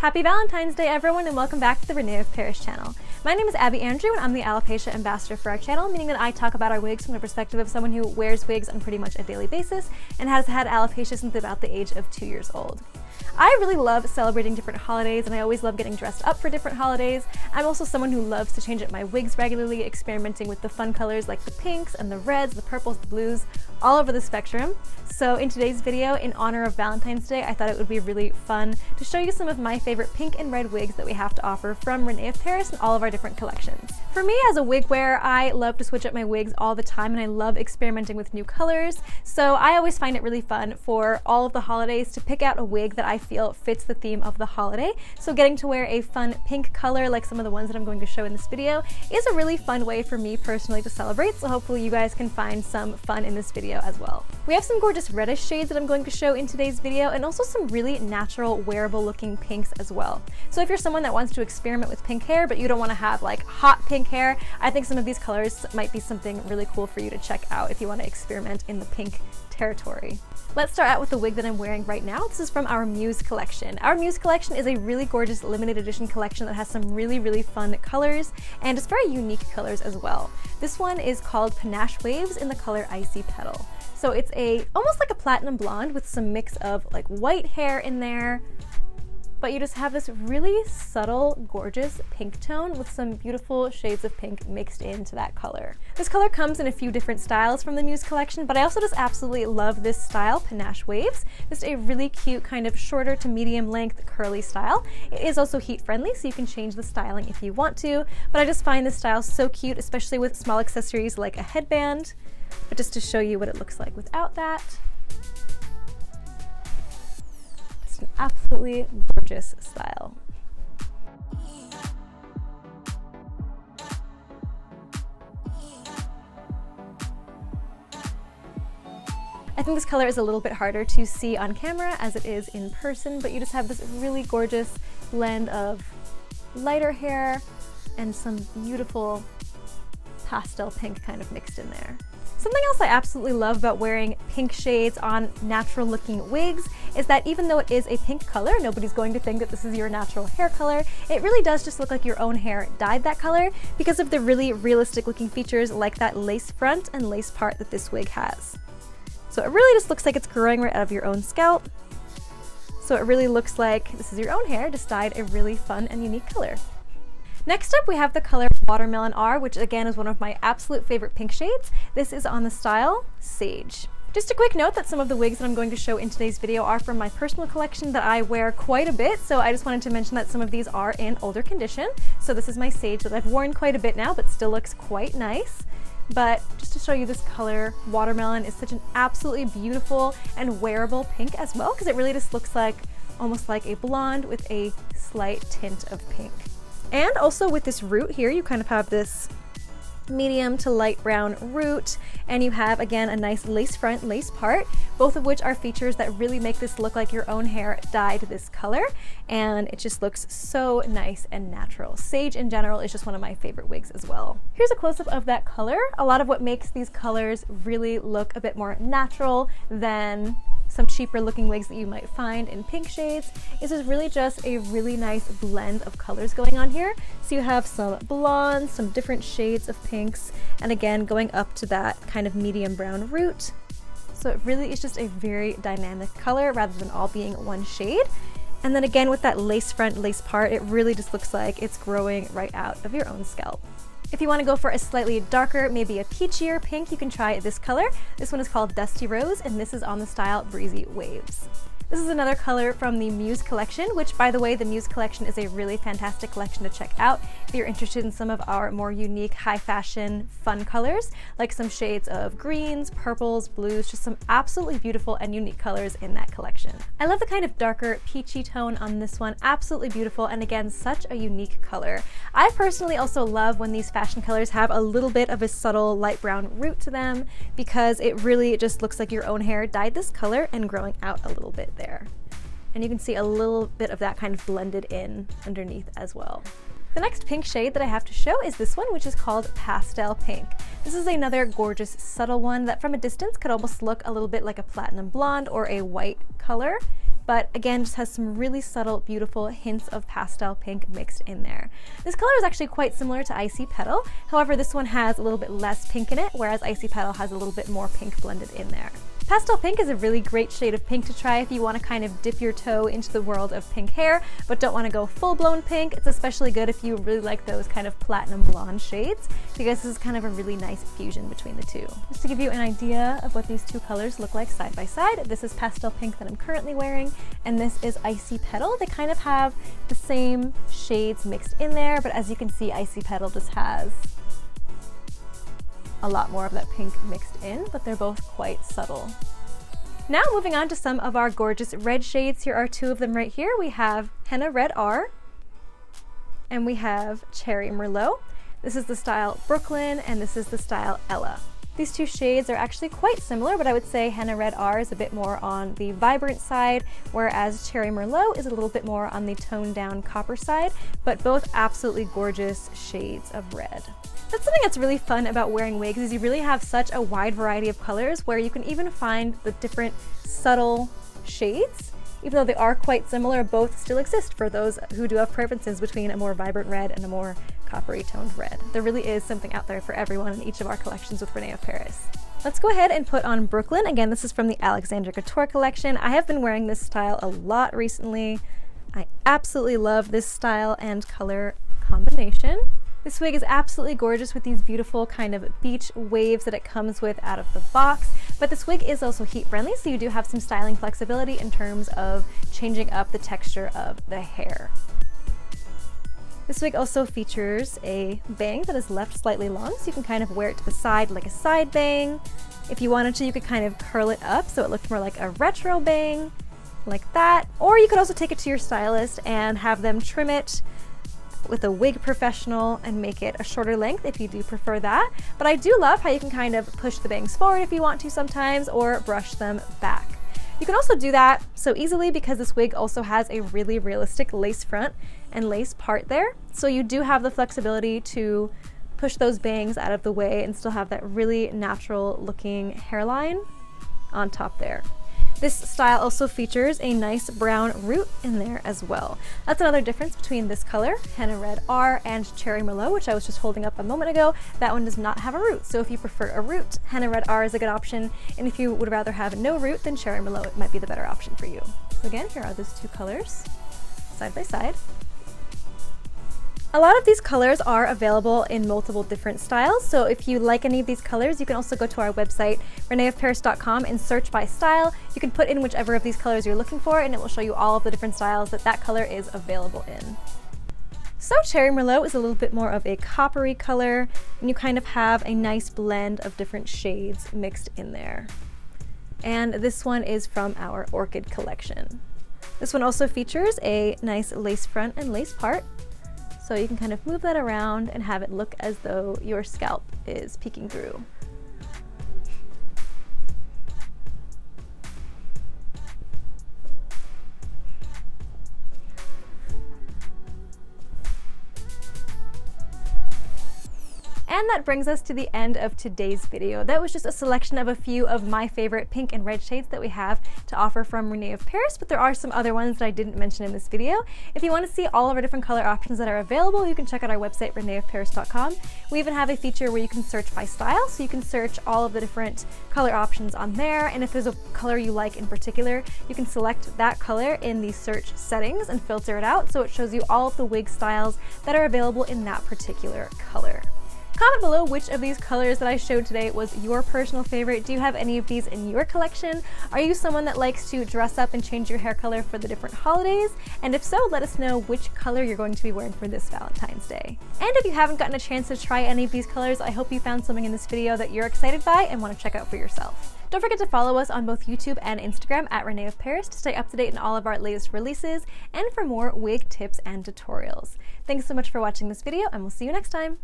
Happy Valentine's Day, everyone, and welcome back to the René of Paris channel. My name is Abby Andrew, and I'm the Alopecia Ambassador for our channel, meaning that I talk about our wigs from the perspective of someone who wears wigs on pretty much a daily basis and has had alopecia since about the age of 2 years old. I really love celebrating different holidays, and I always love getting dressed up for different holidays. I'm also someone who loves to change up my wigs regularly, experimenting with the fun colors like the pinks and the reds, the purples, the blues, all over the spectrum. So in today's video, in honor of Valentine's Day, I thought it would be really fun to show you some of my favorite pink and red wigs that we have to offer from René of Paris and all of our different collections. For me, as a wig wearer, I love to switch up my wigs all the time, and I love experimenting with new colors. So I always find it really fun for all of the holidays to pick out a wig that I feel fits the theme of the holiday. So getting to wear a fun pink color like some of the ones that I'm going to show in this video is a really fun way for me personally to celebrate, so hopefully you guys can find some fun in this video as well. We have some gorgeous reddish shades that I'm going to show in today's video, and also some really natural wearable looking pinks as well. So if you're someone that wants to experiment with pink hair but you don't want to have like hot pink hair, I think some of these colors might be something really cool for you to check out if you want to experiment in the pink territory. Let's start out with the wig that I'm wearing right now. This is from our Muse collection. Our Muse collection is a really gorgeous limited edition collection that has some really fun colors, and it's very unique colors as well. This one is called Panache Waves in the color Icy Petal. So it's almost like a platinum blonde with some mix of like white hair in there, but you just have this really subtle, gorgeous pink tone with some beautiful shades of pink mixed into that color. This color comes in a few different styles from the Muse collection, but I also just absolutely love this style, Panache Waves. Just a really cute kind of shorter to medium length curly style. It is also heat friendly, so you can change the styling if you want to, but I just find this style so cute, especially with small accessories like a headband. But just to show you what it looks like without that. An absolutely gorgeous style. I think this color is a little bit harder to see on camera as it is in person, but you just have this really gorgeous blend of lighter hair and some beautiful pastel pink kind of mixed in there. Something else I absolutely love about wearing pink shades on natural looking wigs is that even though it is a pink color, nobody's going to think that this is your natural hair color. It really does just look like your own hair dyed that color because of the really realistic looking features like that lace front and lace part that this wig has. So it really just looks like it's growing right out of your own scalp. So it really looks like this is your own hair just dyed a really fun and unique color. Next up, we have the color Watermelon R, which again is one of my absolute favorite pink shades. This is on the style Sage. Just a quick note that some of the wigs that I'm going to show in today's video are from my personal collection that I wear quite a bit, so I just wanted to mention that some of these are in older condition. So this is my Sage that I've worn quite a bit now, but still looks quite nice. But just to show you this color, Watermelon is such an absolutely beautiful and wearable pink as well, because it really just looks like almost like a blonde with a slight tint of pink. And also with this root here, you kind of have this medium to light brown root, and you have again a nice lace front, lace part, both of which are features that really make this look like your own hair dyed this color, and it just looks so nice and natural. Sage in general is just one of my favorite wigs as well. Here's a close-up of that color. A lot of what makes these colors really look a bit more natural than some cheaper looking wigs that you might find in pink shades is really just a really nice blend of colors going on here. So you have some blondes, some different shades of pinks, and again going up to that kind of medium brown root. So it really is just a very dynamic color rather than all being one shade. And then again with that lace front, lace part, it really just looks like it's growing right out of your own scalp. If you want to go for a slightly darker, maybe a peachier pink, you can try this color. This one is called Dusty Rose, and this is on the style Breezy Waves. This is another color from the Muse collection, which, by the way, the Muse collection is a really fantastic collection to check out if you're interested in some of our more unique, high fashion, fun colors, like some shades of greens, purples, blues, just some absolutely beautiful and unique colors in that collection. I love the kind of darker peachy tone on this one, absolutely beautiful, and again, such a unique color. I personally also love when these fashion colors have a little bit of a subtle light brown root to them, because it really just looks like your own hair dyed this color and growing out a little bit there. And you can see a little bit of that kind of blended in underneath as well. The next pink shade that I have to show is this one, which is called Pastel Pink. This is another gorgeous, subtle one that from a distance could almost look a little bit like a platinum blonde or a white color. but again, just has some really subtle, beautiful hints of pastel pink mixed in there. This color is actually quite similar to Icy Petal. However, this one has a little bit less pink in it, whereas Icy Petal has a little bit more pink blended in there. Pastel Pink is a really great shade of pink to try if you want to kind of dip your toe into the world of pink hair, but don't want to go full-blown pink. It's especially good if you really like those kind of platinum blonde shades, because this is kind of a really nice fusion between the two. Just to give you an idea of what these two colors look like side by side, this is Pastel Pink that I'm currently wearing, and this is Icy Petal. They kind of have the same shades mixed in there, but as you can see, Icy Petal just has a lot more of that pink mixed in, but they're both quite subtle. Now moving on to some of our gorgeous red shades. Here are two of them right here. We have Henna Red R and we have Cherry Merlot. This is the style Brooklyn and this is the style Ella. These two shades are actually quite similar, but I would say Henna Red R is a bit more on the vibrant side, whereas Cherry Merlot is a little bit more on the toned down copper side, but both absolutely gorgeous shades of red. That's something that's really fun about wearing wigs, is you really have such a wide variety of colors where you can even find the different subtle shades. Even though they are quite similar, both still exist for those who do have preferences between a more vibrant red and a more coppery toned red. There really is something out there for everyone in each of our collections with René of Paris. Let's go ahead and put on Brooklyn. Again, this is from the Alexander Couture Collection. I have been wearing this style a lot recently. I absolutely love this style and color combination. This wig is absolutely gorgeous with these beautiful kind of beach waves that it comes with out of the box, but this wig is also heat friendly, so you do have some styling flexibility in terms of changing up the texture of the hair. This wig also features a bang that is left slightly long, so you can kind of wear it to the side like a side bang. If you wanted to, you could kind of curl it up so it looked more like a retro bang, like that. Or you could also take it to your stylist and have them trim it with a wig professional and make it a shorter length if you do prefer that. But I do love how you can kind of push the bangs forward if you want to sometimes, or brush them back. You can also do that so easily because this wig also has a really realistic lace front and lace part there. So you do have the flexibility to push those bangs out of the way and still have that really natural looking hairline on top there. This style also features a nice brown root in there as well. That's another difference between this color, Henna Red R, and Cherry Merlot, which I was just holding up a moment ago. That one does not have a root, so if you prefer a root, Henna Red R is a good option, and if you would rather have no root, then Cherry Merlot might be the better option for you. So again, here are those two colors, side by side. A lot of these colors are available in multiple different styles, so if you like any of these colors, you can also go to our website, reneofparis.com, and search by style. You can put in whichever of these colors you're looking for, and it will show you all of the different styles that that color is available in. So Cherry Merlot is a little bit more of a coppery color, and you kind of have a nice blend of different shades mixed in there. And this one is from our Orchid Collection. This one also features a nice lace front and lace part. So you can kind of move that around and have it look as though your scalp is peeking through. And that brings us to the end of today's video. That was just a selection of a few of my favorite pink and red shades that we have to offer from René of Paris, but there are some other ones that I didn't mention in this video. If you want to see all of our different color options that are available, you can check out our website, reneofparis.com. We even have a feature where you can search by style, so you can search all of the different color options on there, and if there's a color you like in particular, you can select that color in the search settings and filter it out, so it shows you all of the wig styles that are available in that particular color. Comment below which of these colors that I showed today was your personal favorite. Do you have any of these in your collection? Are you someone that likes to dress up and change your hair color for the different holidays? And if so, let us know which color you're going to be wearing for this Valentine's Day. And if you haven't gotten a chance to try any of these colors, I hope you found something in this video that you're excited by and want to check out for yourself. Don't forget to follow us on both YouTube and Instagram at René of Paris to stay up to date on all of our latest releases and for more wig tips and tutorials. Thanks so much for watching this video, and we'll see you next time.